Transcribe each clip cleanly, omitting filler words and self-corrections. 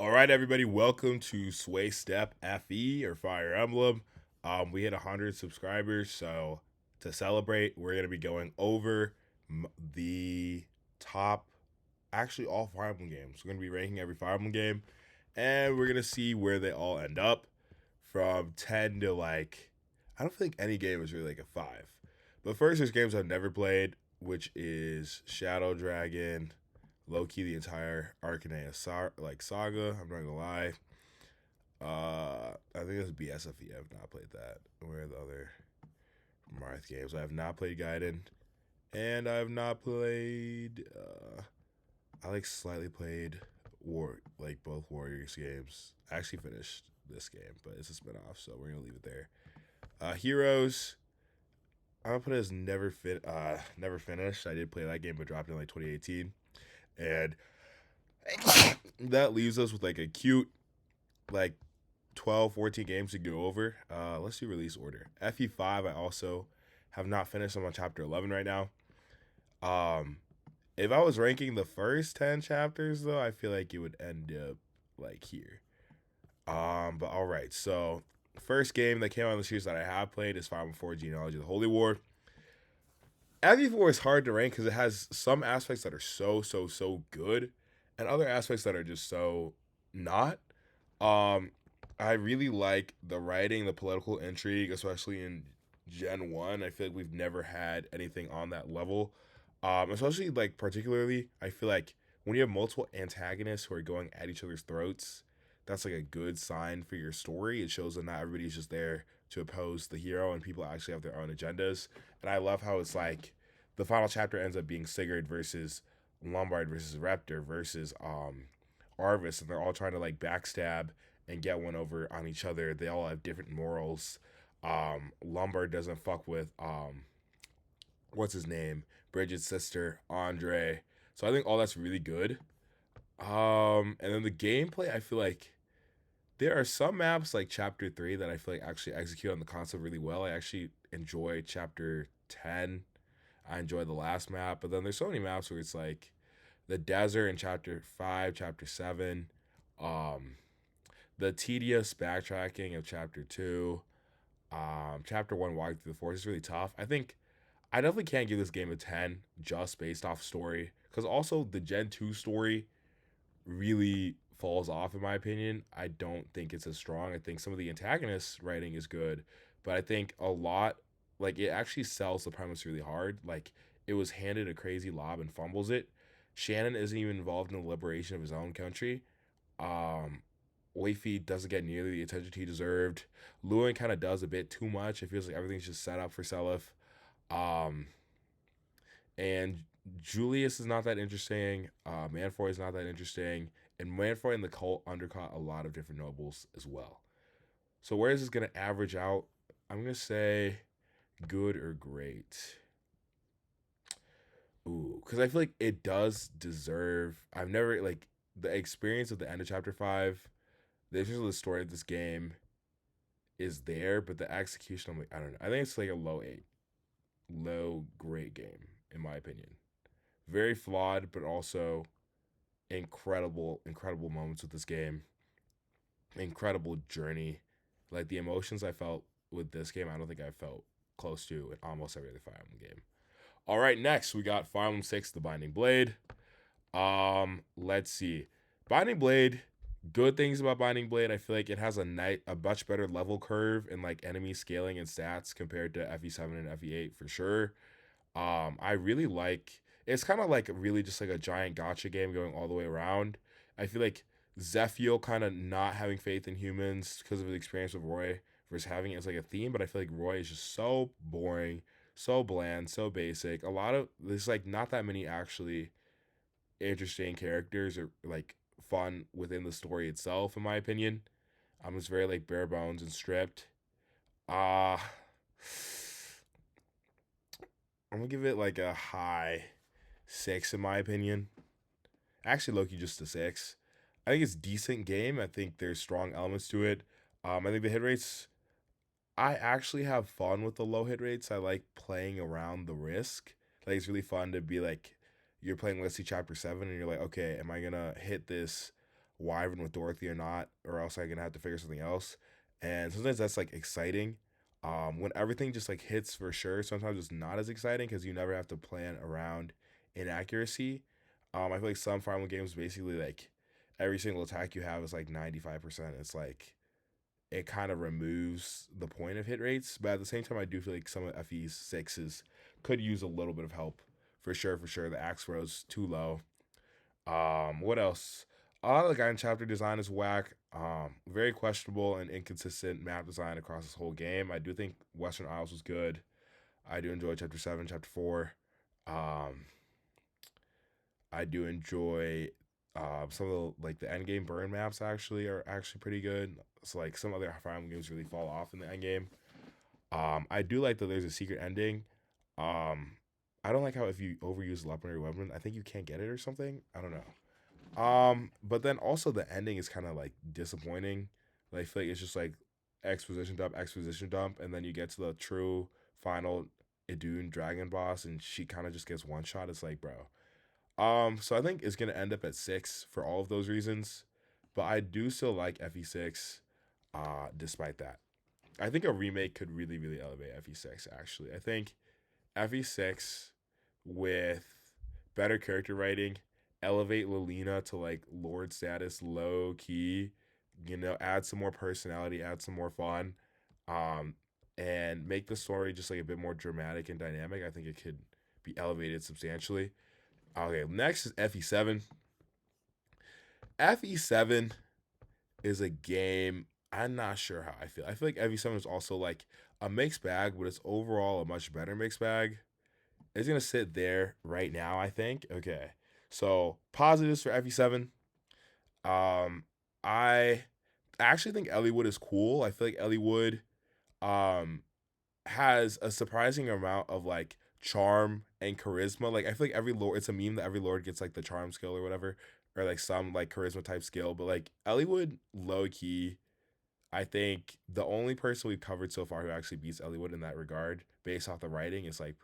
All right, everybody, welcome to Sway Step FE or Fire Emblem. We hit 100 subscribers, so to celebrate, we're going to be going over the top, actually, all Fire Emblem games. We're going to be ranking every Fire Emblem game, and we're going to see where they all end up from 10 to I don't think any game is really like a 5. But first, there's games I've never played, which is Shadow Dragon, low key the entire Arcanea saga. I'm not gonna lie. I think it's BSFE. I've not played that. Where are the other Marth games? I have not played Gaiden, and I have not played. I slightly played both Warriors games. I actually finished this game, but it's a spinoff, so we're gonna leave it there. Heroes. I'm gonna put it as never finished. I did play that game, but dropped it in 2018, and that leaves us with a cute like 12, 14 games to go over. Let's do release order. FE5, I also have not finished. I'm on chapter 11 right now. If I was ranking the first 10 chapters, though, I feel like it would end up here. But all right. So, first game that came out in the series that I have played is Fire Emblem 4 Genealogy of the Holy War. FE4 is hard to rank because it has some aspects that are so good and other aspects that are just so not. Um, I really like the writing, the political intrigue, especially in Gen 1. I feel like we've never had anything on that level. Especially particularly, I feel like when you have multiple antagonists who are going at each other's throats, that's a good sign for your story. It shows that not everybody's just there to oppose the hero and people actually have their own agendas. And I love how it's the final chapter ends up being Sigurd versus Lombard versus Raptor versus Arvis, and they're all trying to backstab and get one over on each other. They all have different morals. Lombard doesn't fuck with what's his name? Bridget's sister, Andre. So I think all that's really good. And then the gameplay, I feel like there are some maps like chapter 3 that I feel like actually execute on the console really well. I actually enjoy chapter 10. I enjoy the last map, but then there's so many maps where it's the desert in chapter 5, chapter 7, um, the tedious backtracking of chapter 2, chapter 1 walking through the forest is really tough. I definitely can't give this game a 10 just based off story, because also the Gen 2 story really falls off in my opinion. I don't think it's as strong. I think some of the antagonists writing is good, but I think a lot it actually sells the premise really hard. It was handed a crazy lob and fumbles it. Shannon isn't even involved in the liberation of his own country. Um Wayfeed doesn't get nearly the attention he deserved. Lewin kind of does a bit too much. It feels like everything's just set up for Seliph. Um and Julius is not that interesting. Manfoy is not that interesting. And Manfoy and the cult undercut a lot of different nobles as well. So where is this going to average out? I'm going to say good or great. Ooh, because I feel like it does deserve. I've never, the experience of the end of chapter 5, the essence of the story of this game is there, but the execution, I'm I don't know. I think it's a low 8. Low, great game, in my opinion. Very flawed, but also incredible moments with this game. Incredible journey. The emotions I felt with this game, I don't think I felt close to in almost every other Fire Emblem game. All right, next we got Fire Emblem 6, The Binding Blade. Let's see. Binding Blade, good things about Binding Blade. I feel like it has a much better level curve and enemy scaling and stats compared to FE7 and FE8 for sure. I really it's kind of really just a giant gotcha game going all the way around. I feel like Zephiel kind of not having faith in humans because of his experience with Roy versus having it as a theme, but I feel like Roy is just so boring, so bland, so basic. A lot of there's not that many actually interesting characters or fun within the story itself, in my opinion. It's very bare bones and stripped. Uh I'm gonna give it a high 6 in my opinion. Actually, Loki just a 6. I think it's a decent game. I think there's strong elements to it. I think the hit rates. I actually have fun with the low hit rates. I like playing around the risk. It's really fun to be you're playing, let's see, chapter 7, and you're okay, am I gonna hit this Wyvern with Dorothy or not, or else I'm gonna have to figure something else. And sometimes that's like exciting. When everything just like hits for sure, sometimes it's not as exciting because you never have to plan around inaccuracy. I feel like some Fire Emblem games basically like every single attack you have is like 95%. It's like it kind of removes the point of hit rates. But at the same time, I do feel like some of FE sixes could use a little bit of help for sure. For sure, the axe throw's too low. What else? The guy in chapter design is whack. Very questionable and inconsistent map design across this whole game. I do think Western Isles was good. I do enjoy chapter 7, chapter 4. Um, I do enjoy some of the end game burn maps actually are actually pretty good. So like some other Fire Emblem games really fall off in the end game. I do like that there's a secret ending. Um, I don't like how if you overuse legendary weapon, I think you can't get it or something. I don't know. But then also the ending is kind of like disappointing. Like, I feel like it's just like exposition dump, and then you get to the true final Idun dragon boss, and she kind of just gets one shot. It's like, bro. So I think it's gonna end up at 6 for all of those reasons, but I do still like FE6. Despite that, I think a remake could really, really elevate FE6. Actually, I think FE6 with better character writing, elevate Lilina to like Lord status, low key. Add some more personality, add some more fun, um, and make the story just like a bit more dramatic and dynamic. I think it could be elevated substantially. Okay, next is FE7. FE7 is a game. I'm not sure how I feel. I feel like FE7 is also like a mixed bag, but it's overall a much better mixed bag. It's gonna sit there right now, I think. Okay. So positives for FE7. Um, I actually think Elliewood is cool. I feel like Elliewood um has a surprising amount of like charm and charisma. Like I feel like every lord, it's a meme that every lord gets like the charm skill or whatever, or like some like charisma type skill. But like Elliewood, low key, I think the only person we've covered so far who actually beats Elliewood in that regard, based off the writing, is like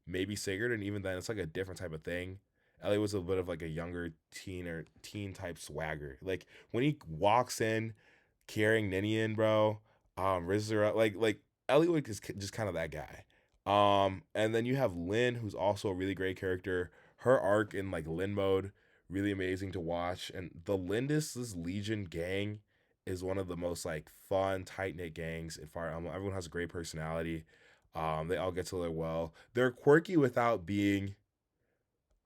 maybe Sigurd, and even then, it's like a different type of thing. Ellie was a bit of like a younger teen type swagger. Like when he walks in carrying Ninian, bro, Rizura, like Ellie is just kind of that guy. And then you have Lynn, who's also a really great character. Her arc in like Lynn mode, really amazing to watch. And the Lindis' Legion gang is one of the most like fun, tight knit gangs in Fire Emblem. Everyone has a great personality. They all get to live well. They're quirky without being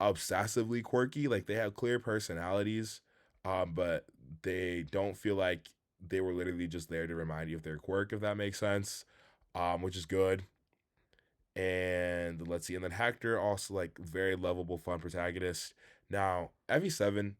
obsessively quirky. Like they have clear personalities, but they don't feel like they were literally just there to remind you of their quirk, if that makes sense. Which is good. And let's see, and then Hector also like very lovable, fun protagonist. Now, FE7,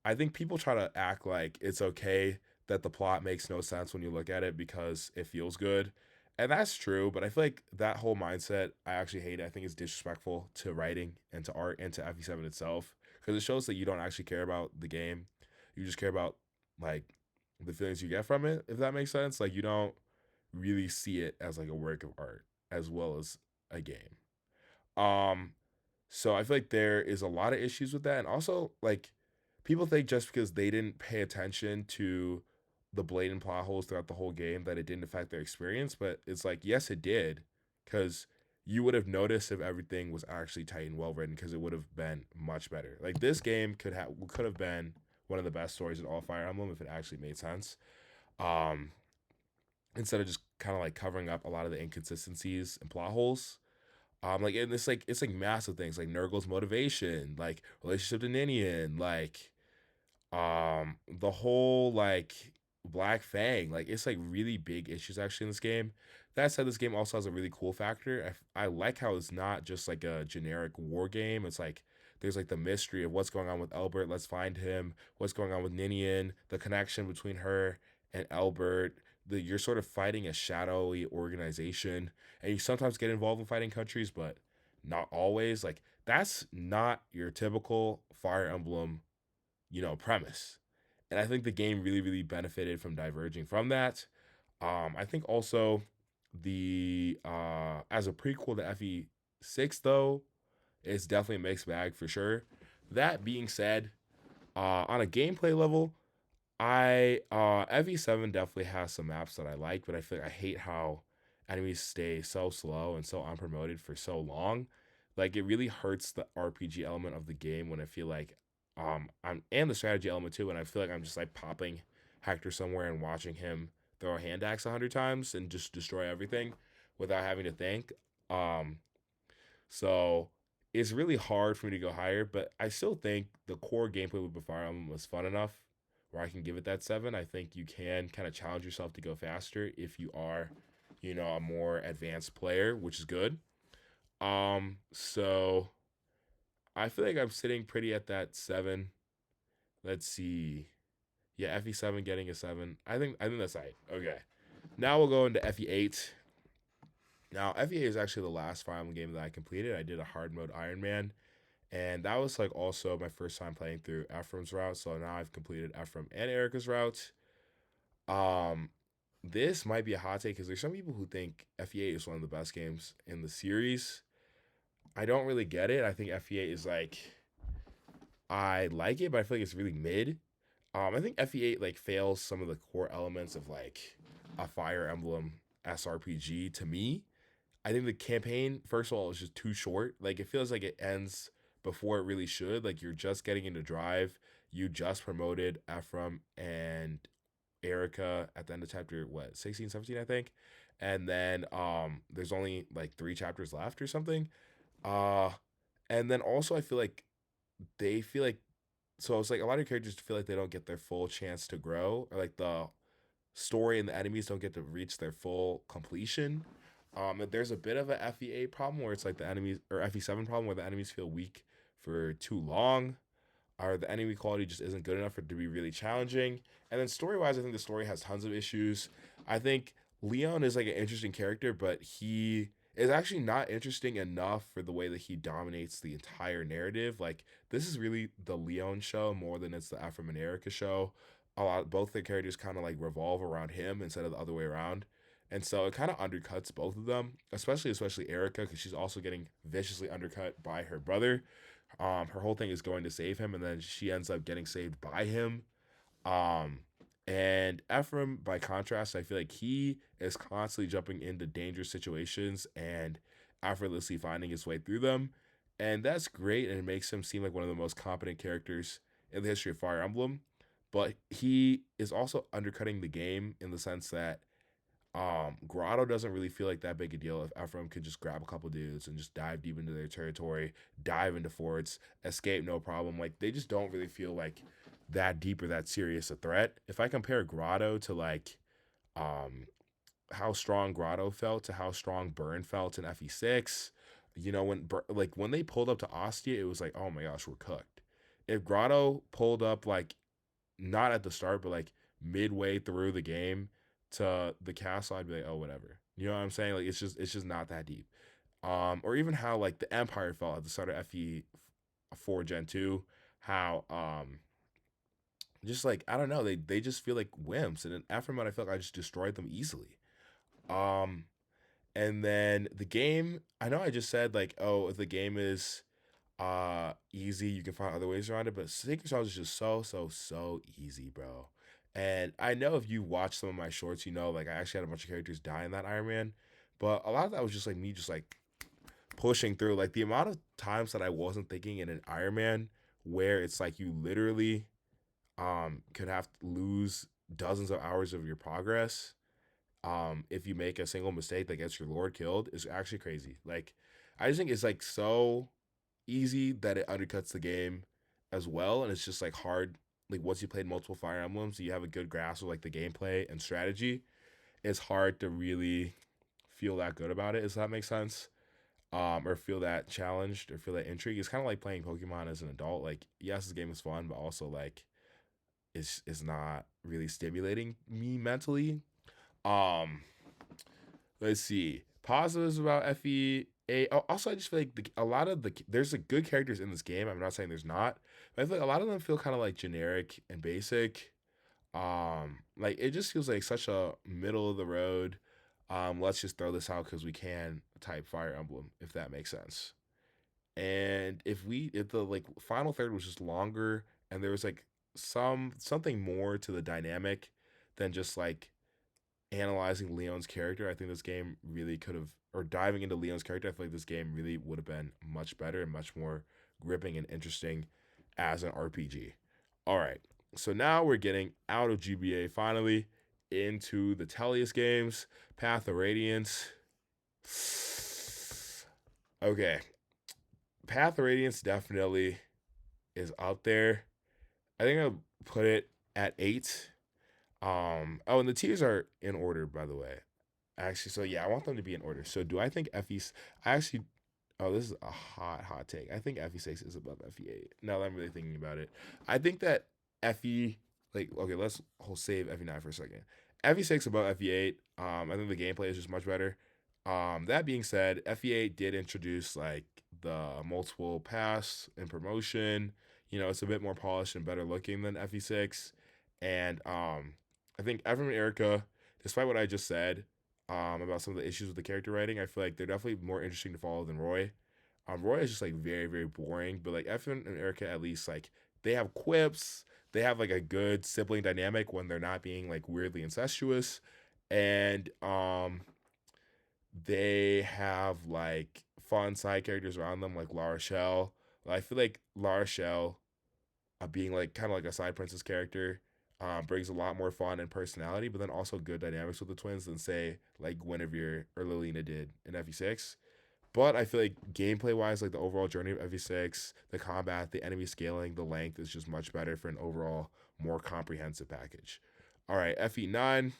I think people try to act like it's okay that the plot makes no sense when you look at it because it feels good. And that's true, but I feel like that whole mindset, I actually hate it. I think it's disrespectful to writing and to art and to FE7 itself because it shows that you don't actually care about the game. You just care about like the feelings you get from it, if that makes sense. Like you don't really see it as like a work of art as well as a game. Um, so I feel like there is a lot of issues with that, and also like people think just because they didn't pay attention to the blatant plot holes throughout the whole game that it didn't affect their experience, but it's like yes, it did, because you would have noticed if everything was actually tight and well written, because it would have been much better. Like this game could have been one of the best stories in all Fire Emblem if it actually made sense. Um, Instead of just kind of like covering up a lot of the inconsistencies and plot holes. Like and it's like massive things like Nurgle's motivation, like relationship to Ninian, like the whole like Black Fang, like it's like really big issues actually in this game. That said, this game also has a really cool factor. I like how it's not just like a generic war game. It's like there's like the mystery of what's going on with Albert. Let's find him. What's going on with Ninian? The connection between her and Albert. You're sort of fighting a shadowy organization, and you sometimes get involved in fighting countries, but not always. Like that's not your typical Fire Emblem, premise. And I think the game really, really benefited from diverging from that. I think also the as a prequel to FE6 though, it's definitely a mixed bag for sure. That being said, on a gameplay level, FE7 definitely has some maps that I like, but I feel like I hate how enemies stay so slow and so unpromoted for so long. Like it really hurts the RPG element of the game when I feel like I'm and the strategy element too, and I feel like I'm just like popping Hector somewhere and watching him throw a hand axe 100 times and just destroy everything without having to think. Um so it's really hard for me to go higher, but I still think the core gameplay with Fire Emblem was fun enough where I can give it that 7. I think you can kind of challenge yourself to go faster if you are, a more advanced player, which is good. So I feel like I'm sitting pretty at that 7. Let's see. Yeah, FE7 getting a 7. I think that's right. Okay. Now we'll go into FE8. Now, FE8 is actually the last Fire Emblem game that I completed. I did a hard mode Iron Man. And that was like also my first time playing through Ephraim's route. So now I've completed Ephraim and Erica's route. Um, this might be a hot take because there's some people who think FE8 is one of the best games in the series. I don't really get it. I think FE8 is like I like it, but I feel like it's really mid. I think FE8 like fails some of the core elements of like a Fire Emblem SRPG to me. I think the campaign, first of all, is just too short. Like it feels like it ends before it really should. Like you're just getting into drive. You just promoted Ephraim and Erica at the end of chapter what 16, 17, I think. And then there's only like 3 chapters left or something. Uh and then also I feel like they feel like so it's like a lot of characters feel like they don't get their full chance to grow, or like the story and the enemies don't get to reach their full completion. There's a bit of a FE8 problem where it's like the enemies or FE7 problem where the enemies feel weak for too long, or the enemy quality just isn't good enough for it to be really challenging. And then story wise, I think the story has tons of issues. I think Leon is like an interesting character, but he is actually not interesting enough for the way that he dominates the entire narrative. Like this is really the Leon show more than it's the Ephraim and Erica show. A lot both the characters kind of like revolve around him instead of the other way around. And so it kind of undercuts both of them, especially Erica, because she's also getting viciously undercut by her brother. Her whole thing is going to save him, and then she ends up getting saved by him. Um, and Ephraim, by contrast, I feel like he is constantly jumping into dangerous situations and effortlessly finding his way through them. And that's great, and it makes him seem like one of the most competent characters in the history of Fire Emblem. But he is also undercutting the game in the sense that Grotto doesn't really feel like that big a deal if Ephraim could just grab a couple dudes and just dive deep into their territory, dive into forts, escape no problem. Like they just don't really feel like that deep or that serious a threat. If I compare Grotto to like um how strong Grotto felt to how strong Burn felt in FE6, when they pulled up to Ostia, it was like, oh my gosh, we're cooked. If Grotto pulled up like not at the start, but like midway through the game to the castle, I'd be like, oh, whatever. You know what I'm saying? Like it's just not that deep. Or even how like the Empire felt at the start of FE4 Gen 2, how just like I don't know, they just feel like wimps. And in Ephraim, I felt like I just destroyed them easily. Um, and then the game, I know I just said like, oh, if the game is easy, you can find other ways around it, but Sacred Stars is just so easy, bro. And I know if you watch some of my shorts, like I actually had a bunch of characters die in that Iron Man, but a lot of that was just like me just like pushing through. Like the amount of times that I wasn't thinking in an Iron Man where it's like you literally could have to lose dozens of hours of your progress if you make a single mistake that gets your lord killed is actually crazy. Like I just think it's like so easy that it undercuts the game as well, and it's just like hard. Like once you played multiple Fire Emblems, you have a good grasp of like the gameplay and strategy. It's hard to really feel that good about it. Does that make sense? Or feel that challenged or feel that intrigue. It's kind of like playing Pokemon as an adult. Like yes, this game is fun, but also like it's not really stimulating me mentally. Um, let's see. Positives about FE8. Oh, also, I just feel like a lot of there's like good characters in this game. I'm not saying there's not, but I feel like a lot of them feel kind of like generic and basic. Like it just feels like such a middle of the road. Let's just throw this out because we can type Fire Emblem, if that makes sense. And if the like final third was just longer and there was like something more to the dynamic than just like analyzing Leon's character. I think this game really could have, or diving into Leon's character, I feel like this game really would have been much better and much more gripping and interesting as an RPG. All right, so now we're getting out of GBA finally into the Tellius games, Path of Radiance. Okay, Path of Radiance definitely is up there. I think I'll put it at 8. Oh, and the tiers are in order, by the way. Actually, so yeah, I want them to be in order. So do I think FE? I actually, oh, this is a hot take. I think FE6 is above FE8. Now that I'm really thinking about it, I think that FE, like, okay, let's hold save FE9 for a second. FE6 above FE8. I think the gameplay is just much better. That being said, FE8 did introduce like the multiple pass and promotion. You know, it's a bit more polished and better looking than FE6. And I think Evan and Erica, despite what I just said, about some of the issues with the character writing, I feel like they're definitely more interesting to follow than Roy. Roy is just like very, very boring, but like Evan and Erica, at least like they have quips, they have like a good sibling dynamic when they're not being like weirdly incestuous, and they have like fun side characters around them, like La Rochelle. I feel like La Rochelle, being like kind of like a side princess character, brings a lot more fun and personality, but then also good dynamics with the twins than say like Guinevere or Lilina did in FE6. But I feel like gameplay wise, like the overall journey of FE6, the combat, the enemy scaling, the length is just much better for an overall more comprehensive package. All right, FE9.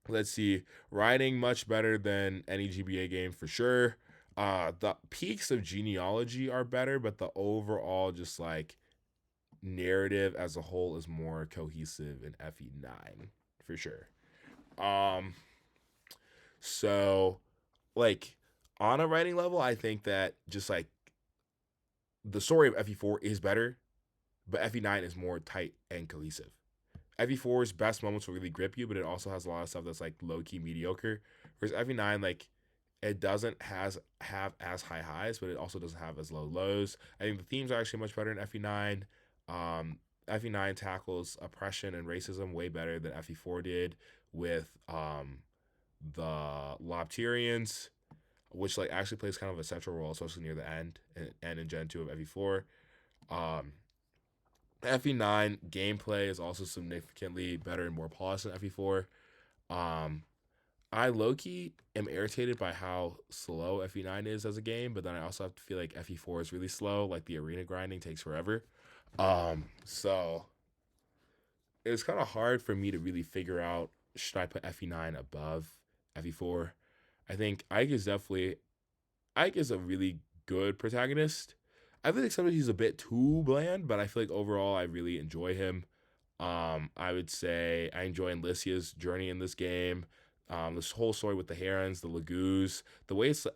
Let's see, writing much better than any GBA game for sure. The peaks of genealogy are better, but the overall just like narrative as a whole is more cohesive in FE9 for sure. Um, so like on a writing level, I think that just like the story of FE4 is better, but FE9 is more tight and cohesive. FE4's best moments will really grip you, but it also has a lot of stuff that's like low key mediocre. Whereas FE9, like it doesn't have as high highs, but it also doesn't have as low lows. I think the themes are actually much better in FE9. FE9 tackles oppression and racism way better than FE4 did with the Lobterians, which like actually plays kind of a central role, especially near the end and in Gen 2 of FE4. Um, FE9 gameplay is also significantly better and more polished than FE4. Um, I low key am irritated by how slow FE9 is as a game, but then I also have to feel like FE4 is really slow. Like the arena grinding takes forever. So it's kind of hard for me to really figure out, should I put FE9 above FE4. I think Ike is a really good protagonist. I feel like sometimes he's a bit too bland, but I feel like overall I really enjoy him. I would say I enjoy Alicia's journey in this game. This whole story with the herons, the lagoos, the way it's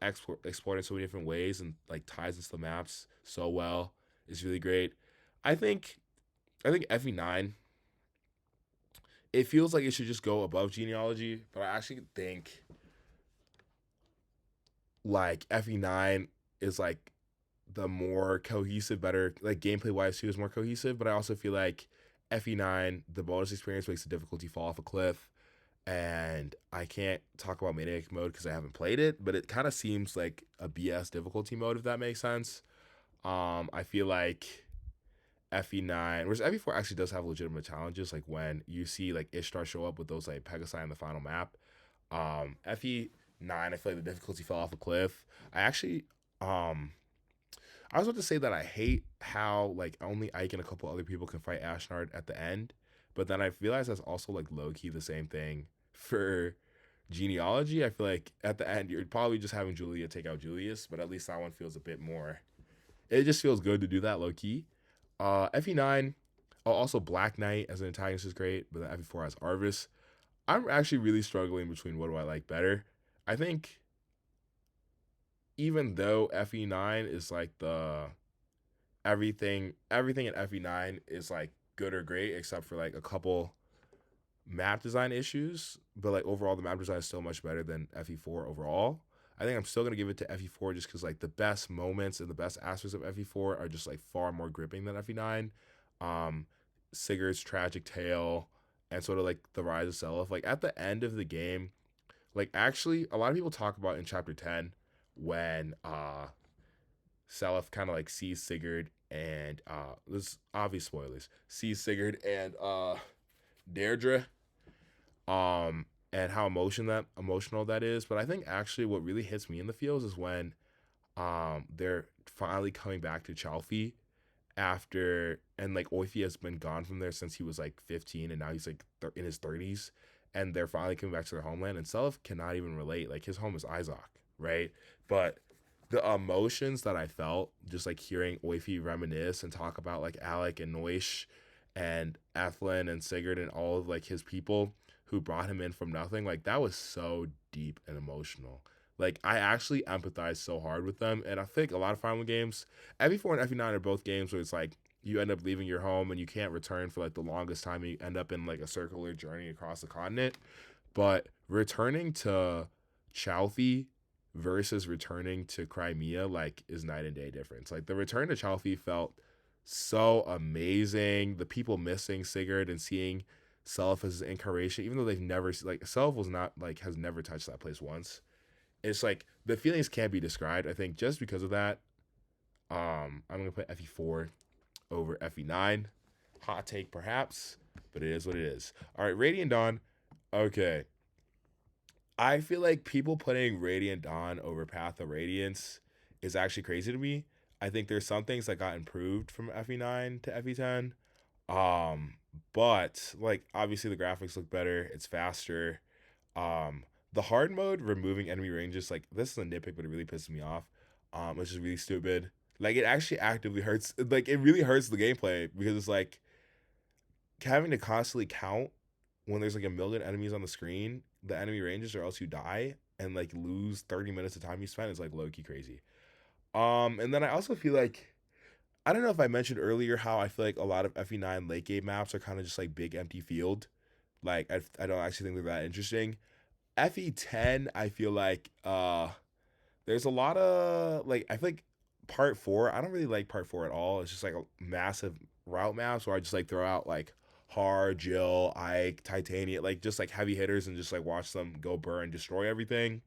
explored in so many different ways and like ties into the maps so well is really great. I think I think FE9, it feels like it should just go above genealogy, but I actually think like FE9 is like the more cohesive, better like gameplay wise too is more cohesive. But I also feel like FE9, the bonus experience makes the difficulty fall off a cliff. And I can't talk about Maniac mode because I haven't played it, but it kind of seems like a BS difficulty mode if that makes sense. I feel like FE9, whereas FE4 actually does have legitimate challenges, like when you see like Ishtar show up with those like Pegasi in the final map. FE9, I feel like the difficulty fell off a cliff. I actually, I was about to say that I hate how like only Ike and a couple other people can fight Ashnard at the end, but then I realized that's also like low key the same thing for genealogy. I feel like at the end you're probably just having Julia take out Julius, but at least that one feels a bit more. It just feels good to do that low key. FE9. Oh, also Black Knight as an antagonist is great, but then FE4 has Arvis. I'm actually really struggling between what do I like better. I think even though FE9 is like the everything in FE9 is like good or great except for like a couple map design issues, but like overall the map design is still much better than FE4 overall. I think I'm still gonna give it to FE4 just because like the best moments and the best aspects of FE4 are just like far more gripping than FE9. Um, Sigurd's tragic tale and sort of like the rise of Seliph. Like at the end of the game, like actually a lot of people talk about in chapter 10 when Seliph kind of like sees Sigurd and this obvious spoilers, sees Sigurd and Deirdre, and how emotional that is. But I think actually what really hits me in the feels is when they're finally coming back to Chalfie after, and like Oifi has been gone from there since he was like 15 and now he's like in his 30s, and they're finally coming back to their homeland, and Seliph cannot even relate. Like his home is Izok, right? But the emotions that I felt just like hearing Oifi reminisce and talk about like Alec and Noish and Ethlin and Sigurd and all of like his people who brought him in from nothing, like that was so deep and emotional. Like I actually empathize so hard with them, and I think a lot of Fire Emblem games, FE4 and FE9 are both games where it's like you end up leaving your home and you can't return for like the longest time. And you end up in like a circular journey across the continent. But returning to Chalfie versus returning to Crimea like is night and day difference. Like the return to Chalfie felt so amazing. The people missing Sigurd and seeing Seliph as his incarnation, even though they've never like Seliph was not like has never touched that place once. It's like the feelings can't be described. I think just because of that, I'm gonna put FE4 over FE9. Hot take perhaps, but it is what it is. All right, Radiant Dawn. Okay, I feel like people putting Radiant Dawn over Path of Radiance is actually crazy to me. I think there's some things that got improved from FE9 to FE10. Um, but like obviously the graphics look better, it's faster. The hard mode removing enemy ranges, like this is a nitpick, but it really pisses me off. Which is really stupid. Like it actually actively hurts. Like it really hurts the gameplay because it's like having to constantly count when there's like a million enemies on the screen, the enemy ranges, or else you die and like lose 30 minutes of time you spent is like low key crazy. And then I also feel like I don't know if I mentioned earlier how I feel like a lot of FE9 late game maps are kind of just like big empty field. Like I don't actually think they're that interesting. FE10, I feel like there's a lot of like I feel like part four. I don't really like part four at all. It's just like a massive route maps where I just like throw out like Har, Jill, Ike, Titania, like just like heavy hitters and just like watch them go burn and destroy everything.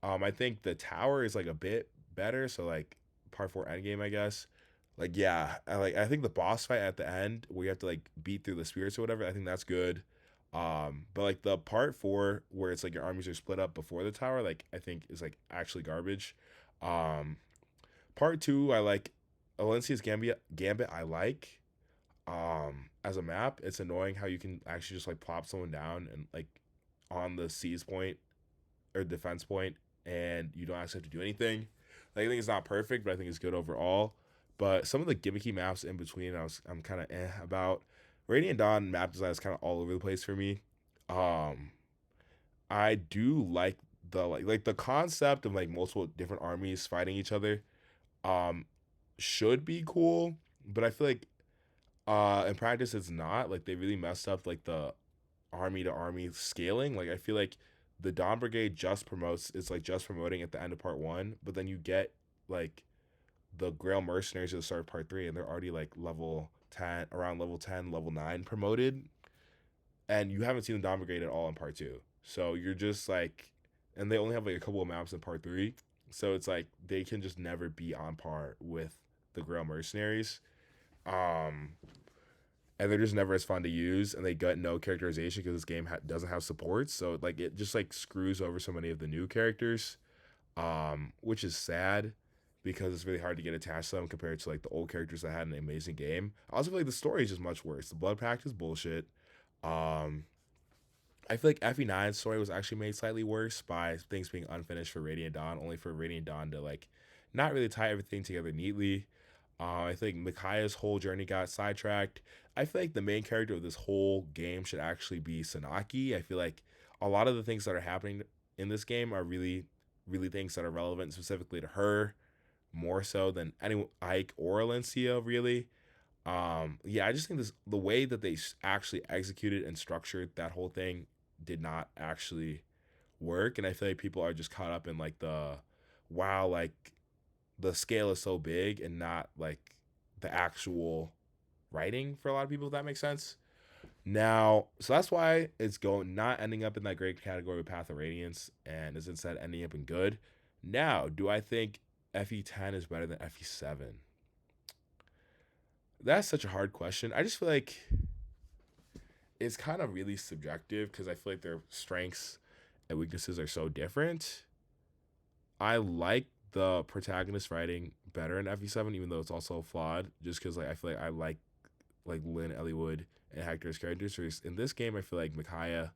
I think the tower is like a bit better, so like part four endgame, I guess. Like yeah, I think the boss fight at the end where you have to like beat through the spirits or whatever, I think that's good. But like the part four where it's like your armies are split up before the tower, like I think is like actually garbage. Um, Part two, I like Alencia's Gambit. I like as a map. It's annoying how you can actually just like plop someone down and like on the seize point or defense point, and you don't actually have to do anything. Like, I think it's not perfect, but I think it's good overall. But some of the gimmicky maps in between, I'm kind of about. Radiant Dawn map design is kind of all over the place for me. Um, I do like the like the concept of like multiple different armies fighting each other. Um, should be cool, but I feel like in practice it's not. Like they really messed up like the army to army scaling. Like I feel like the Dawn Brigade just promotes, it's like just promoting at the end of part one, but then you get like the Grail Mercenaries at the start of part three, and they're already like level 10, around level 10, level 9 promoted, and you haven't seen the Dawn Brigade at all in part two. So you're just like, and they only have like a couple of maps in part three, so it's like they can just never be on par with the Grail Mercenaries. Um, and they're just never as fun to use, and they get no characterization because this game doesn't have supports, so like it just like screws over so many of the new characters, which is sad because it's really hard to get attached to them compared to like the old characters that had an amazing game. I also feel like the story is just much worse. The Blood Pact is bullshit. um I feel like FE9's story was actually made slightly worse by things being unfinished for Radiant Dawn, only for Radiant Dawn to like not really tie everything together neatly. I think Mikaya's whole journey got sidetracked. I feel like the main character of this whole game should actually be Sanaki. I feel like a lot of the things that are happening in this game are really, really things that are relevant specifically to her, more so than any Ike or Alencia, really. Yeah, I just think this the way that they actually executed and structured that whole thing did not actually work, and I feel like people are just caught up in like the wow, like the scale is so big and not like the actual writing for a lot of people, if that makes sense. Now, so that's why it's going not ending up in that great category with Path of Radiance and is instead ending up in good. Now, do I think FE10 is better than FE7? That's such a hard question. I just feel like it's kind of really subjective because I feel like their strengths and weaknesses are so different. I like the protagonist writing better in FE7, even though it's also flawed. Just because like I feel like I like Lynn Elliowood and Hector's characters. Whereas in this game, I feel like Micaiah,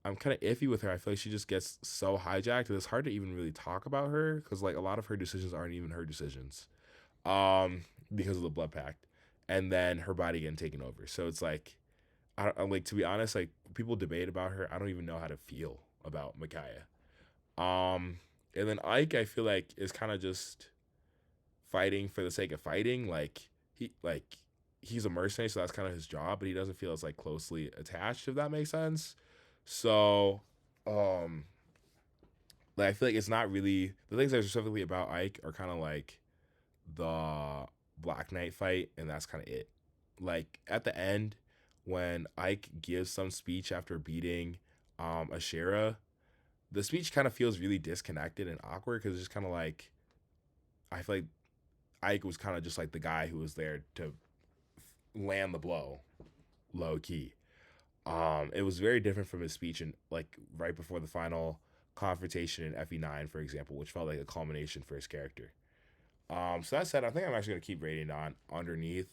I'm kind of iffy with her. I feel like she just gets so hijacked that it's hard to even really talk about her because like a lot of her decisions aren't even her decisions, um, because of the blood pact, and then her body getting taken over. So it's like I'm like to be honest, like people debate about her. I don't even know how to feel about Micaiah. Um, and then Ike, I feel like is kind of just fighting for the sake of fighting. Like he's a mercenary, so that's kind of his job, but he doesn't feel as like closely attached, if that makes sense. So, um, like I feel like it's not really the things that are specifically about Ike are kind of like the Black Knight fight, and that's kind of it. Like at the end, when Ike gives some speech after beating Ashera, the speech kind of feels really disconnected and awkward because it's just kind of like I feel like Ike was kind of just like the guy who was there to land the blow, low key. It was very different from his speech and like right before the final confrontation in FE9, for example, which felt like a culmination for his character. So that said, I think I'm actually gonna keep rating on underneath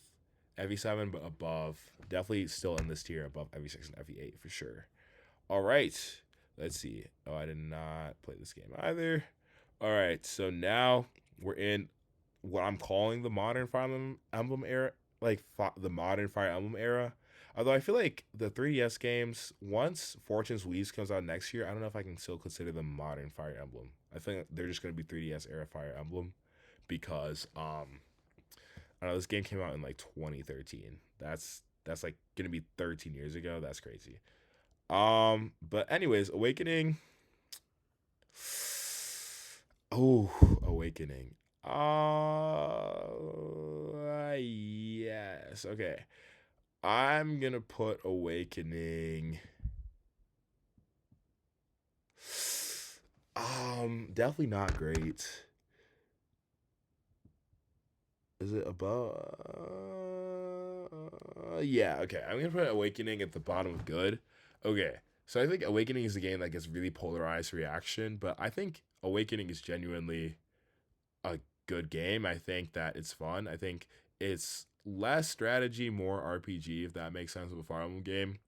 FE7, but above, definitely still in this tier above FE6 and FE8 for sure. All right, let's see. Oh, I did not play this game either. All right, so now we're in what I'm calling the modern Emblem era, like the modern Fire Emblem era. Although I feel like the 3DS games, once Fortune's Wheeze comes out next year, I don't know if I can still consider them modern Fire Emblem. I think they're just gonna be 3DS era Fire Emblem because I don't know, this game came out in like 2013. That's like gonna be 13 years ago. That's crazy. But anyways, Awakening. Oh, Awakening. Yes. Okay. I'm gonna put Awakening. Definitely not great. Is it above? Yeah. Okay. I'm gonna put Awakening at the bottom of good. Okay. So I think Awakening is a game that gets really polarized reaction, but I think Awakening is genuinely a good game. I think that it's fun. I think it's less strategy, more RPG, if that makes sense, of a Fire Emblem game.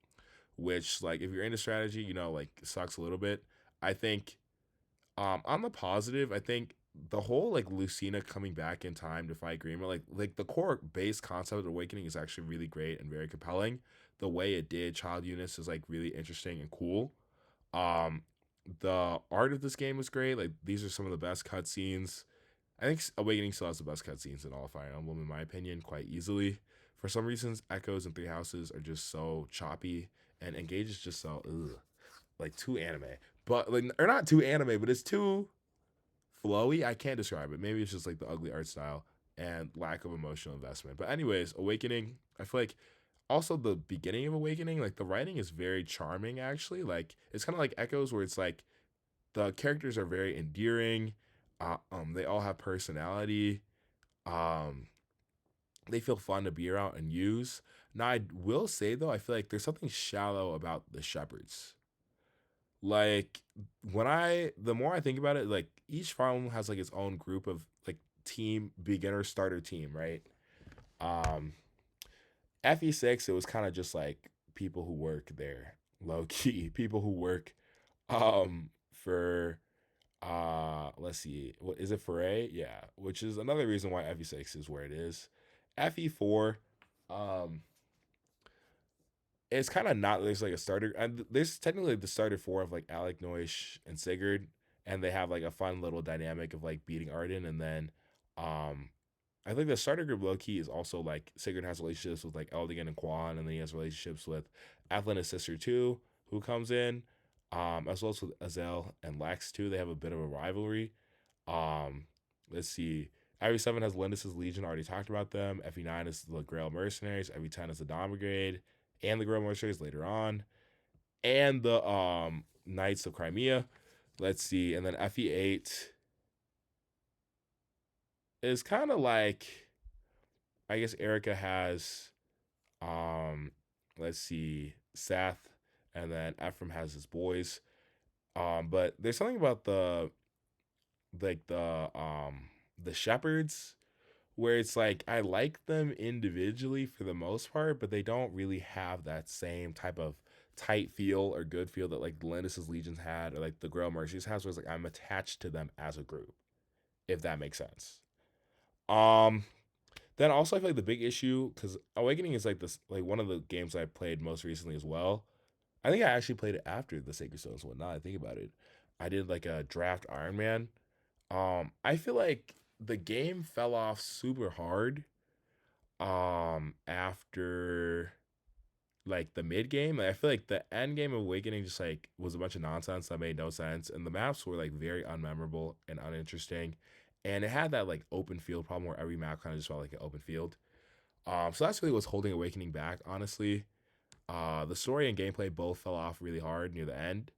Which, like, if you're into strategy, like, sucks a little bit. I think, on the positive, I think the whole like Lucina coming back in time to fight Grima, like the core base concept of Awakening is actually really great and very compelling. The way it did Child Eunice is like really interesting and cool. Um, the art of this game was great. Like these are some of the best cutscenes. I think Awakening still has the best cutscenes in all of Fire Emblem, in my opinion, quite easily. For some reasons, Echoes and Three Houses are just so choppy, and Engage is just so like too anime. But like, or not too anime, but it's too flowy. I can't describe it. Maybe it's just like the ugly art style and lack of emotional investment. But anyways, Awakening, I feel like also the beginning of Awakening, like the writing is very charming actually. Like it's kind of like Echoes where it's like the characters are very endearing. They all have personality. Um, they feel fun to be around and use. Now I will say though, I feel like there's something shallow about the shepherds. Like the more I think about it, like each farm has like its own group of like team beginner starter team, right? Um, FE6 it was kind of just like people who work there, low key people who work for let's see, what is it, Foray? Yeah, which is another reason why FE6 is where it is. FE4, um, it's kind of not, there's like a starter, and there's technically the starter four of like Alec, Noish, and Sigurd, and they have like a fun little dynamic of like beating Arden, and then um I think the starter group low key is also like Sigurd has relationships with like Eldigan and Quan, and then he has relationships with Athlin, his sister too, who comes in, as well as with Azel and Lex too. They have a bit of a rivalry. Um, let's see. FE7 has Lindis's Legion, already talked about them. FE9 is the Grail Mercenaries. FE10 is the Dawn Brigade and the Grail Mercenaries later on. And the Knights of Crimea. Let's see. And then FE8 is kind of like, I guess Erica has, um, let's see, Seth, and then Ephraim has his boys. But there's something about like the shepherds where it's like I like them individually for the most part, but they don't really have that same type of tight feel or good feel that like Lindis's Legions had or like the Grail Mercies has, where it's like I'm attached to them as a group, if that makes sense. Um, then also I feel like the big issue, because Awakening is like this like one of the games I played most recently as well. I think I actually played it after the Sacred Stones one. Now I think about it, I did like a draft Iron Man. I feel like the game fell off super hard after like the mid game. Like, I feel like the end game of Awakening just like was a bunch of nonsense that made no sense, and the maps were like very unmemorable and uninteresting, and it had that like open field problem where every map kind of just felt like an open field. So that's really what's holding Awakening back, honestly. The story and gameplay both fell off really hard near the end.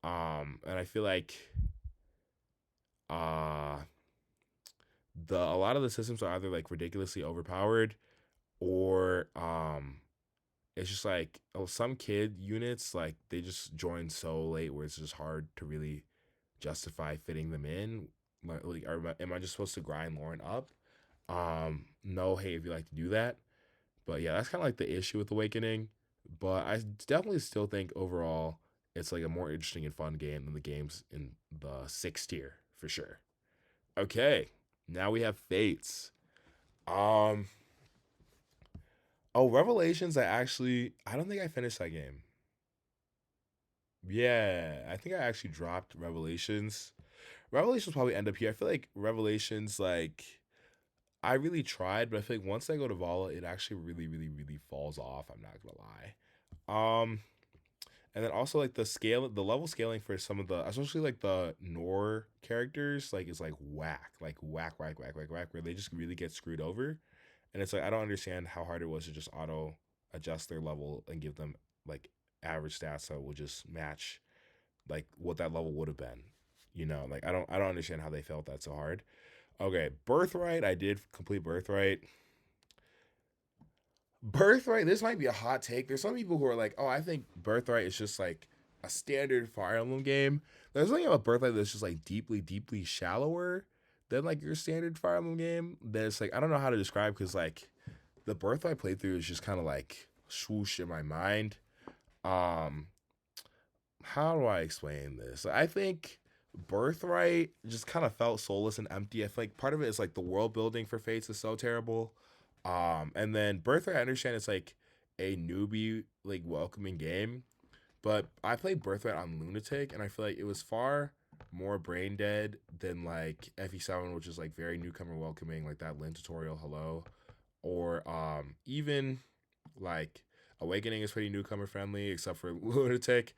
And I feel like uh a lot of the systems are either like ridiculously overpowered, or it's just like, oh, some kid units like they just join so late where it's just hard to really justify fitting them in. Like am I just supposed to grind Lauren up? No, hey, if you like to do that. But yeah, that's kind of like the issue with Awakening. But I definitely still think overall it's like a more interesting and fun game than the games in the sixth tier for sure. Okay, now we have Fates. Um, oh, Revelations. I don't think I finished that game. Yeah, I think I actually dropped Revelations. Revelations probably end up here. I feel like Revelations, like I really tried, but I feel like once I go to Vala, it actually really, really, really falls off. I'm not gonna lie. And then also like the level scaling for some of the, especially like the Nor characters, like is like whack, where they just really get screwed over. And it's like I don't understand how hard it was to just auto adjust their level and give them like average stats so it will just match like what that level would have been. Like I don't understand how they felt that so hard. Okay, Birthright. I did complete Birthright. Birthright, this might be a hot take. There's some people who are like, oh, I think Birthright is just like a standard Fire Emblem game. There's something about Birthright that's just like deeply, deeply shallower than like your standard Fire Emblem game. That it's like, I don't know how to describe, because like the Birthright playthrough is just kind of like swoosh in my mind. Um, how do I explain this? I think Birthright just kind of felt soulless and empty. I feel like part of it is like the world building for Fates is so terrible. And then Birthright, I understand it's like a newbie like welcoming game, but I played Birthright on Lunatic, and I feel like it was far more brain dead than like FE7, which is like very newcomer welcoming, like that Lin tutorial, hello, or even like Awakening is pretty newcomer friendly, except for Lunatic.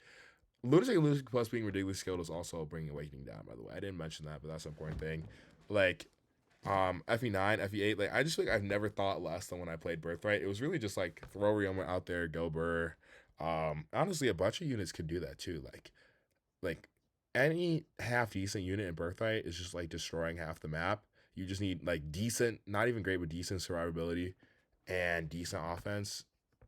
Lunatic and Lunatic Plus being ridiculously skilled is also bringing Awakening down, by the way. I didn't mention that, but that's an important thing. Like, FE9, FE8, like I just feel like I've never thought less than when I played Birthright. It was really just like throw Ryoma out there, go Burr. Honestly, a bunch of units could do that too. Like any half decent unit in Birthright is just like destroying half the map. You just need like decent, not even great, but decent survivability and decent offense,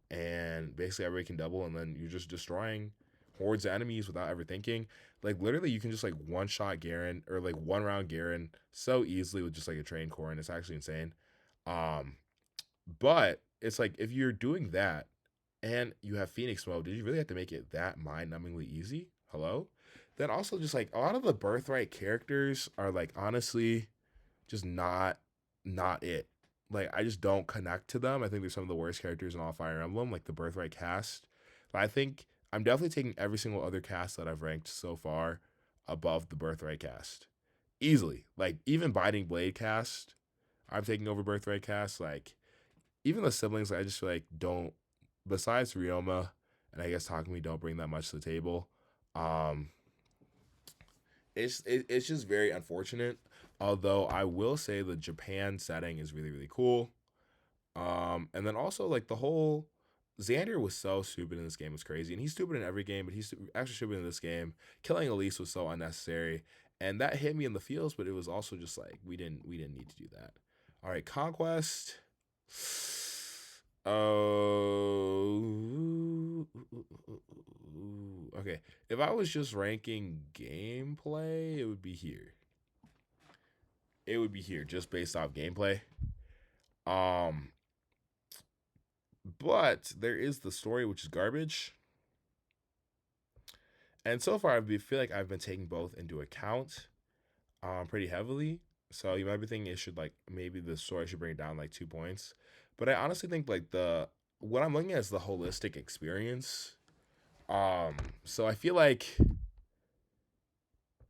and basically everybody can double, and then you're just destroying hordes of enemies without ever thinking. Like literally, you can just like one shot Garen or like one round Garen so easily with just like a train core, and it's actually insane. Um, but it's like if you're doing that and you have Phoenix mode, did you really have to make it that mind-numbingly easy? Hello? Then also just like a lot of the Birthright characters are like honestly just not it. Like I just don't connect to them. I think they're some of the worst characters in all Fire Emblem, like the Birthright cast. But I think I'm definitely taking every single other cast that I've ranked so far above the Birthright cast. Easily. Like even Binding Blade cast, I'm taking over Birthright cast. Like even the siblings, I just feel like don't, besides Ryoma and I guess Takumi, don't bring that much to the table. Um it's just very unfortunate. Although I will say the Japan setting is really really cool. And then also like the whole Xander was so stupid in this game was crazy, and he's stupid in every game, but he's actually stupid in this game. Killing Elise was so unnecessary, and that hit me in the feels. But it was also just like we didn't need to do that. All right, Conquest. Oh, okay. If I was just ranking gameplay, it would be here. It would be here just based off gameplay. Um, but there is the story, which is garbage. And so far, feel like I've been taking both into account, pretty heavily. So you might be thinking it should like maybe the story should bring it down like 2 points, but I honestly think like the what I'm looking at is the holistic experience. Um, so I feel like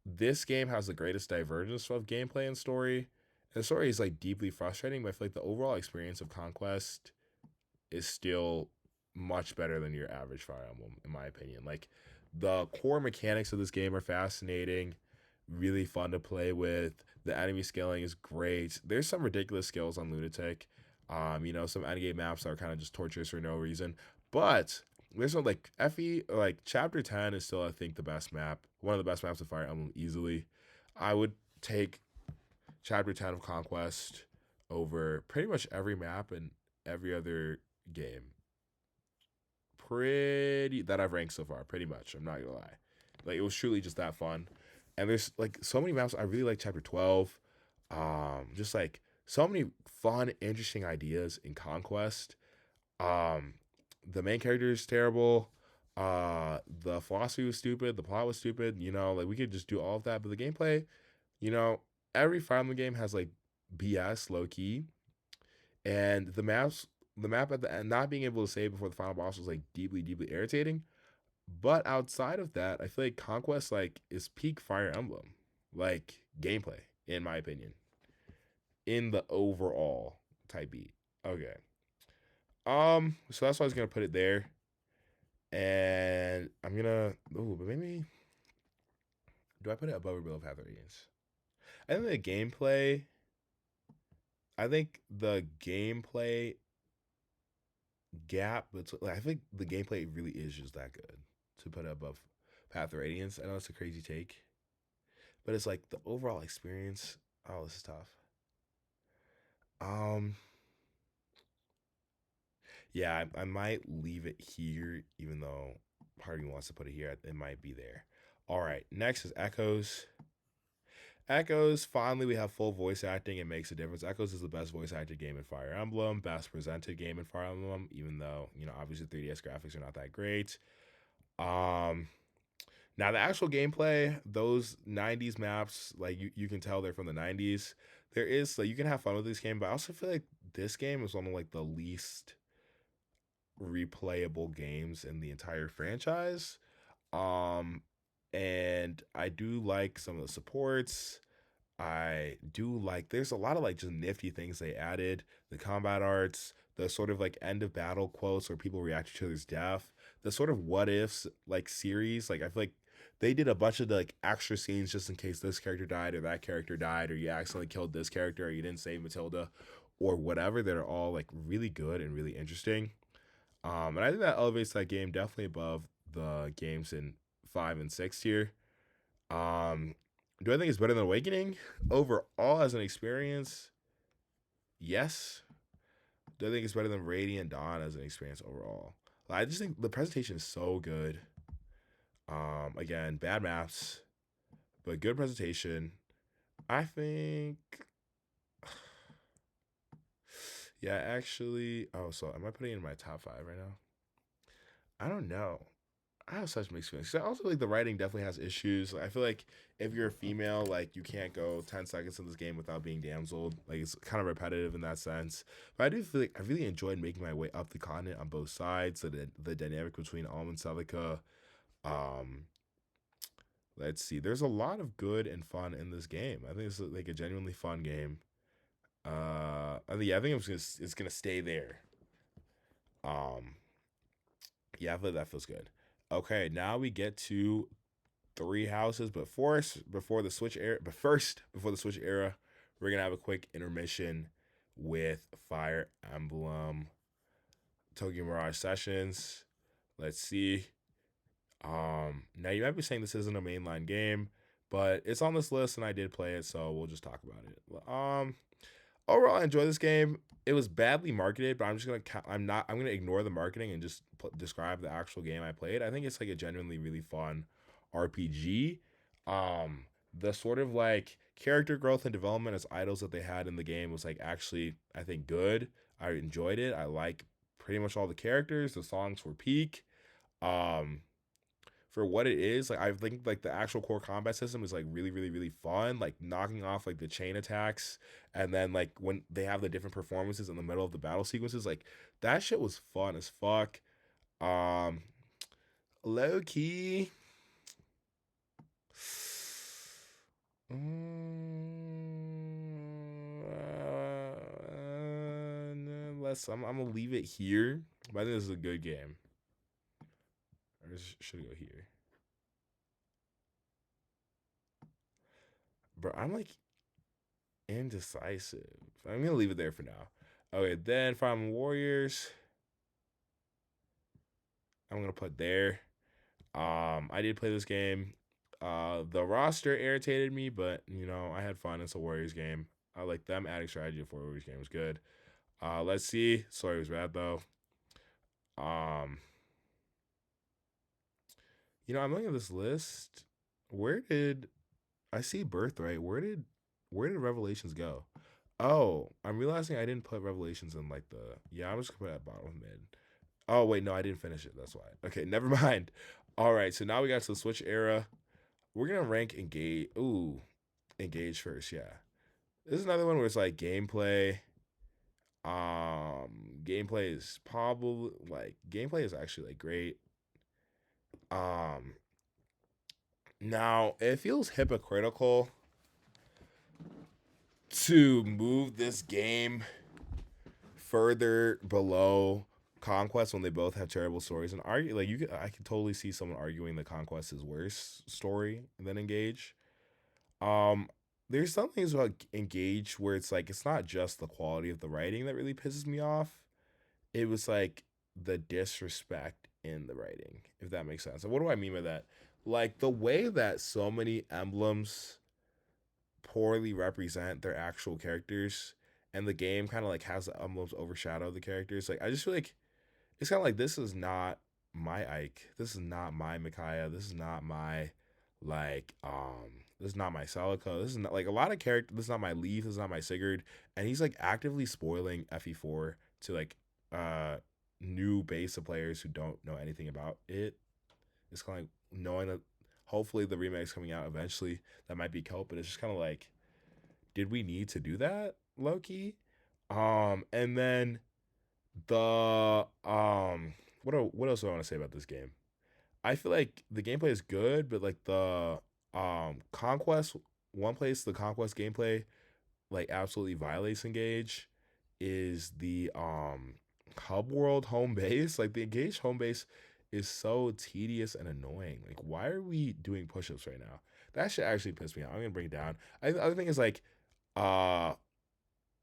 this game has the greatest divergence of gameplay and story. And the story is like deeply frustrating, but I feel like the overall experience of Conquest is still much better than your average Fire Emblem, in my opinion. Like the core mechanics of this game are fascinating, really fun to play with. The enemy scaling is great. There's some ridiculous skills on Lunatic. Some endgame maps are kind of just torturous for no reason. But there's no like Effie, like Chapter 10 is still, I think, the best map. One of the best maps of Fire Emblem easily. I would take Chapter 10 of Conquest over pretty much every map and every other game pretty that I've ranked so far, pretty much. I'm not gonna lie. Like it was truly just that fun. And there's like so many maps. I really like chapter 12. Just like so many fun, interesting ideas in Conquest. Um, the main character is terrible. The philosophy was stupid, the plot was stupid, like we could just do all of that, but the gameplay, you know, every Fire Emblem game has like BS low key, and the map at the end, not being able to save before the final boss was like deeply, deeply irritating. But outside of that, I feel like Conquest like is peak Fire Emblem, like gameplay, in my opinion, in the overall type beat. Okay. So that's why I was gonna put it there, and I'm gonna. Oh, but maybe do I put it above or below Path of Radiance? I think the gameplay. I think the gameplay gap, but like, I think the gameplay really is just that good to put it above Path of Radiance. I know it's a crazy take, but it's like the overall experience. Oh, this is tough. Um, yeah, I might leave it here, even though part of me wants to put it here. It might be there. All right, next is Echoes. Echoes, finally, we have full voice acting. It makes a difference. Echoes is the best voice acted game in Fire Emblem, best presented game in Fire Emblem, even though, obviously 3DS graphics are not that great. Um, Now the actual gameplay, those '90s maps, like you can tell they're from the '90s. There is like you can have fun with this game, but I also feel like this game is one of like the least replayable games in the entire franchise. Um, and I do like some of the supports. I do like there's a lot of like just nifty things they added. The combat arts, the sort of like end of battle quotes where people react to each other's death, the sort of what ifs like series. Like I feel like they did a bunch of the, like extra scenes just in case this character died or that character died or you accidentally killed this character or you didn't save Matilda or whatever that are all like really good and really interesting. And I think that elevates that game definitely above the games in 5 and 6 here. Um, do I think it's better than Awakening? Overall, as an experience, yes. Do I think it's better than Radiant Dawn as an experience overall? Like, I just think the presentation is so good. Again, bad maps, but good presentation. I think, yeah, actually. Oh, so am I putting it in my top 5 right now? I don't know. I have such mixed feelings. 'Cause I also feel like the writing definitely has issues. Like, I feel like if you're a female, like you can't go 10 seconds in this game without being damseled. Like it's kind of repetitive in that sense. But I do feel like I really enjoyed making my way up the continent on both sides. So the dynamic between Alm and Celica. Um, let's see. There's a lot of good and fun in this game. I think it's like a genuinely fun game. I think it's gonna stay there. Um, yeah, I feel like that feels good. Okay, now we get to three houses, but first before the Switch era, we're gonna have a quick intermission with Fire Emblem Tokyo Mirage Sessions. Let's see. Now you might be saying this isn't a mainline game, but it's on this list and I did play it, so we'll just talk about it. Overall, I enjoy this game. It was badly marketed, but I'm gonna ignore the marketing and just describe the actual game I played. I think it's like a genuinely really fun RPG. The sort of like character growth and development as idols that they had in the game was like actually I think good. I enjoyed it. I like pretty much all the characters. The songs were peak. Um, for what it is, like I think like the actual core combat system is like really, really, really fun. Like knocking off like the chain attacks, and then like when they have the different performances in the middle of the battle sequences, like that shit was fun as fuck. Um, Low key. Let's. I'm gonna leave it here. But I think this is a good game. Or should it go here? Bro, I'm like indecisive. I'm gonna leave it there for now. Okay, then Fire Emblem Warriors. I'm gonna put there. I did play this game. The roster irritated me, but you know I had fun. It's a Warriors game. I like them adding strategy for a Warriors game was good. Let's see. Sorry, it was bad though. Um, I'm looking at this list. Where did I see Birthright? Where did Revelations go? Oh, I'm realizing I didn't put Revelations in like the. Yeah, I'm just gonna put it at bottom mid. Oh wait, no, I didn't finish it. That's why. Okay, never mind. All right, so now we got to the Switch era. We're gonna rank Engage. Ooh, Engage first. Yeah, this is another one where it's like gameplay. Gameplay is probably like gameplay is actually like great. Um, Now it feels hypocritical to move this game further below Conquest when they both have terrible stories and argue like I can totally see someone arguing that Conquest is worse story than Engage. Um there's some things about Engage where it's like it's not just the quality of the writing that really pisses me off. It was like the disrespect in the writing, if that makes sense. And what do I mean by that? Like the way that so many emblems poorly represent their actual characters and the game kind of like has the emblems overshadow the characters. Like I just feel like it's kind of like this is not my Ike. This is not my Micaiah. This is not my like this is not my Celica. This is not like a lot of character. This is not my Leaf. This is not my Sigurd. And he's like actively spoiling FE4 to like uh new base of players who don't know anything about it. It's kind of like knowing that hopefully the remake's coming out eventually. That might be cope, but it's just kind of like, did we need to do that, Loki? And then the what else do I want to say about this game? I feel like the gameplay is good, but like the conquest one place the conquest gameplay like absolutely violates Engage is the hub world home base. Like the Engage home base is so tedious and annoying. Like why are we doing push-ups right now? That shit actually pissed me off. I'm gonna bring it down. The other thing is like uh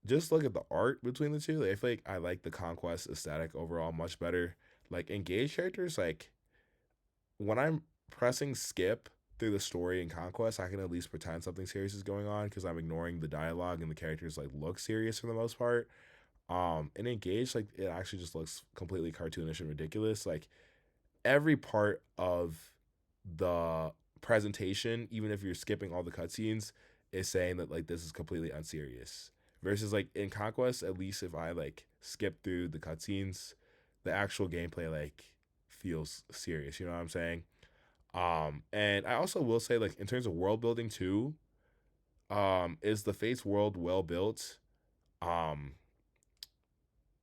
just look at the art between the two. Like, I feel like I like the conquest aesthetic overall much better. Like Engage characters, like when I'm pressing skip through the story in Conquest, I can at least pretend something serious is going on because I'm ignoring the dialogue and the characters like look serious for the most part. And Engage, like it actually just looks completely cartoonish and ridiculous. Like every part of the presentation, even if you're skipping all the cutscenes, is saying that like this is completely unserious. Versus like in Conquest, at least if I like skip through the cutscenes, the actual gameplay like feels serious. You know what I'm saying? And I also will say like in terms of world building too, is the Fates world well built? Um,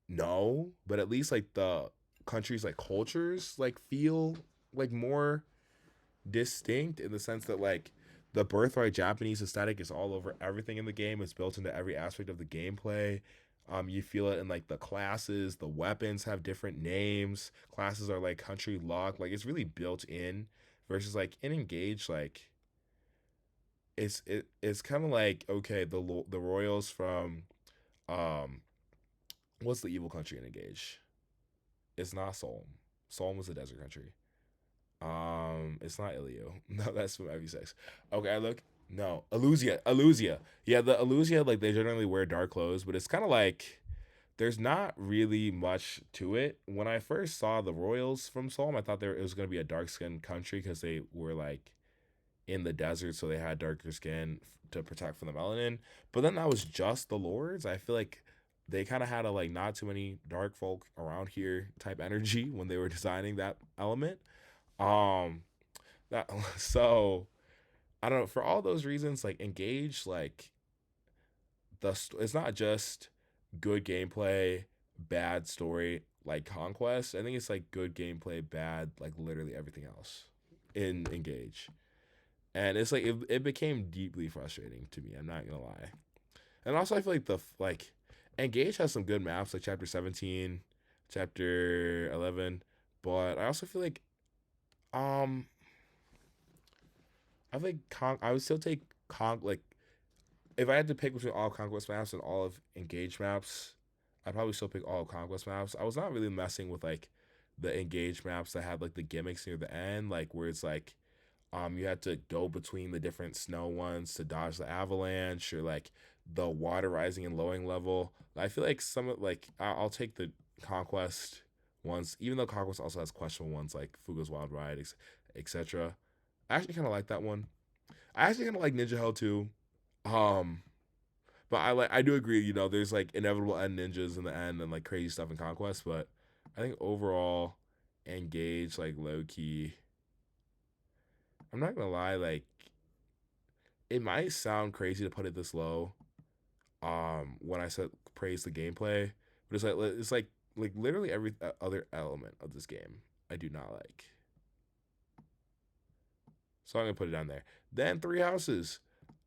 no, but at least like the countries like cultures like feel like more distinct in the sense that like the birthright Japanese aesthetic is all over everything in the game. It's built into every aspect of the gameplay. You feel it in like the classes, the weapons have different names. Classes are like country locked. Like it's really built in versus like in Engage, like it's kind of like okay, the royals from um what's the evil country in Engage? It's not Solm. Solm was a desert country. It's not Ilio. No, that's from FE6. Okay, I look. No, Alusia. Alusia. Yeah, the Alusia, like they generally wear dark clothes, but it's kind of like there's not really much to it. When I first saw the royals from Solm, I thought it was gonna be a dark skinned country because they were like in the desert, so they had darker skin to protect from the melanin. But then that was just the lords. I feel like they kind of had a like not too many dark folk around here type energy when they were designing that element. Um, that so I don't know. For all those reasons, like Engage, like it's not just good gameplay, bad story like Conquest. I think it's like good gameplay, bad like literally everything else in Engage. And it's like it became deeply frustrating to me. I'm not gonna lie. And also, I feel like the like Engage has some good maps, like Chapter 17, Chapter 11. But I also feel like um I think I would still take like if I had to pick between all Conquest maps and all of Engage maps, I'd probably still pick all Conquest maps. I was not really messing with like the Engage maps that had like the gimmicks near the end, like where it's like you had to go between the different snow ones to dodge the avalanche or like the water rising and lowering level. I feel like some of like I'll take the Conquest ones, even though Conquest also has questionable ones like Fuga's Wild Ride, etc. I actually kind of like that one. I actually kind of like Ninja Hell too. Um, but I do agree. You know, there's like inevitable end ninjas in the end and like crazy stuff in Conquest. But I think overall, Engage like low key. I'm not gonna lie, like it might sound crazy to put it this low. When I said praise the gameplay, but it's like literally every other element of this game I do not like. So I'm gonna put it down there. Then Three Houses.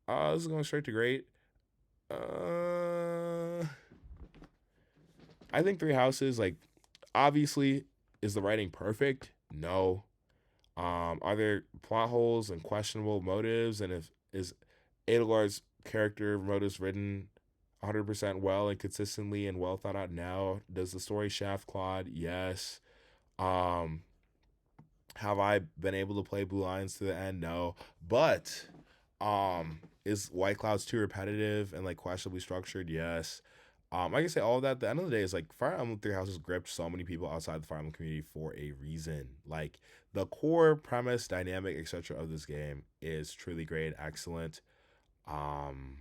This is going straight to great. Uh, I think Three Houses, like, obviously, is the writing perfect? No. Are there plot holes and questionable motives? And if is Adelard's character motives written 100% well and consistently and well thought out? Now, does the story shaft Claude? Yes. Um, have I been able to play Blue Lions to the end? No. But is White Clouds too repetitive and like questionably structured? Yes. I can say all of that. At the end of the day, is like Fire Emblem Three Houses gripped so many people outside the Fire Emblem community for a reason. Like the core premise, dynamic, etc. of this game is truly great, excellent. Um,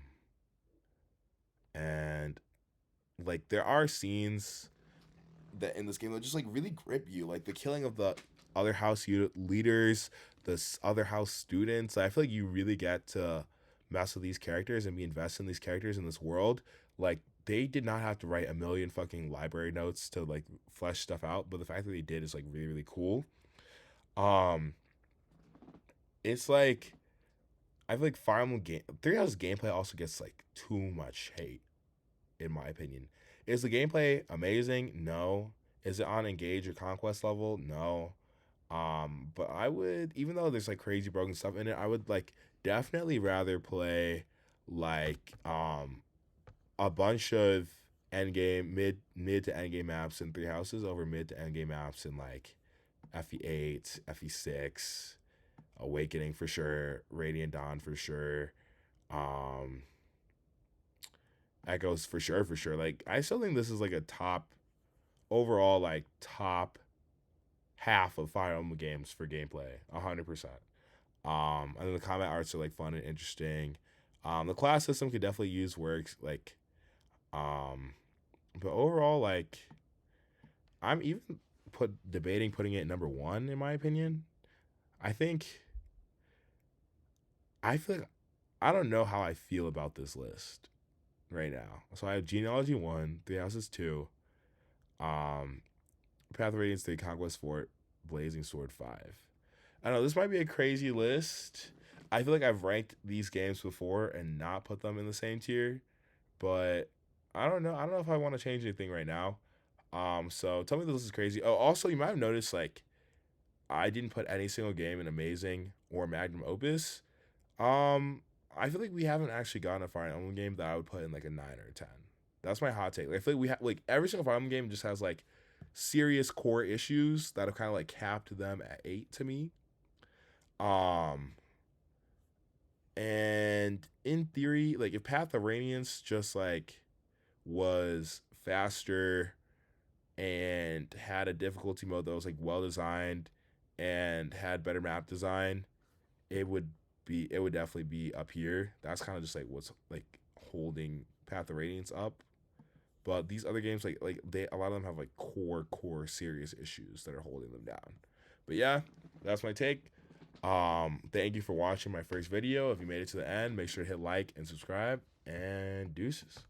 and like there are scenes that in this game that just like really grip you, like the killing of the other leaders, the other house students. I feel like you really get to mess with these characters and be invested in these characters in this world. Like they did not have to write a million fucking library notes to like flesh stuff out, but the fact that they did is like really really cool. Um, it's like I feel like Fire Emblem game Three Houses gameplay also gets like too much hate in my opinion. Is the gameplay amazing? No. Is it on Engage or Conquest level? No. But I would, even though there's like crazy broken stuff in it, I would like definitely rather play like a bunch of end game mid to end game maps in Three Houses over mid to end game maps in like FE8, FE6, Awakening for sure, Radiant Dawn for sure. Um Echoes for sure, for sure. Like I still think this is like a top overall, like top half of Fire Emblem games for gameplay, 100%. And then the combat arts are like fun and interesting. The class system could definitely use works like, um, but overall, like I'm even debating putting it number one in my opinion. I think I feel like I don't know how I feel about this list right now. So I have Genealogy 1, Three Houses 2, um, Path of Radiance 3, Conquest 4, Blazing Sword 5. I don't know, this might be a crazy list. I feel like I've ranked these games before and not put them in the same tier, but I don't know. I don't know if I want to change anything right now. So tell me this is crazy. Oh, also you might have noticed like I didn't put any single game in amazing or magnum opus. I feel like we haven't actually gotten a Fire Emblem game that I would put in like a 9 or a 10. That's my hot take. Like, I feel like we have like every single Fire Emblem game just has like serious core issues that have kind of like capped them at 8 to me. Um, and in theory, like if Path of Radiance just like was faster and had a difficulty mode that was like well designed and had better map design, it would definitely be up here. That's kind of just like what's like holding Path of Radiance up. But these other games, like they a lot of them have like core serious issues that are holding them down. But yeah, that's my take. Thank you for watching my first video. If you made it to the end, make sure to hit like and subscribe, and deuces.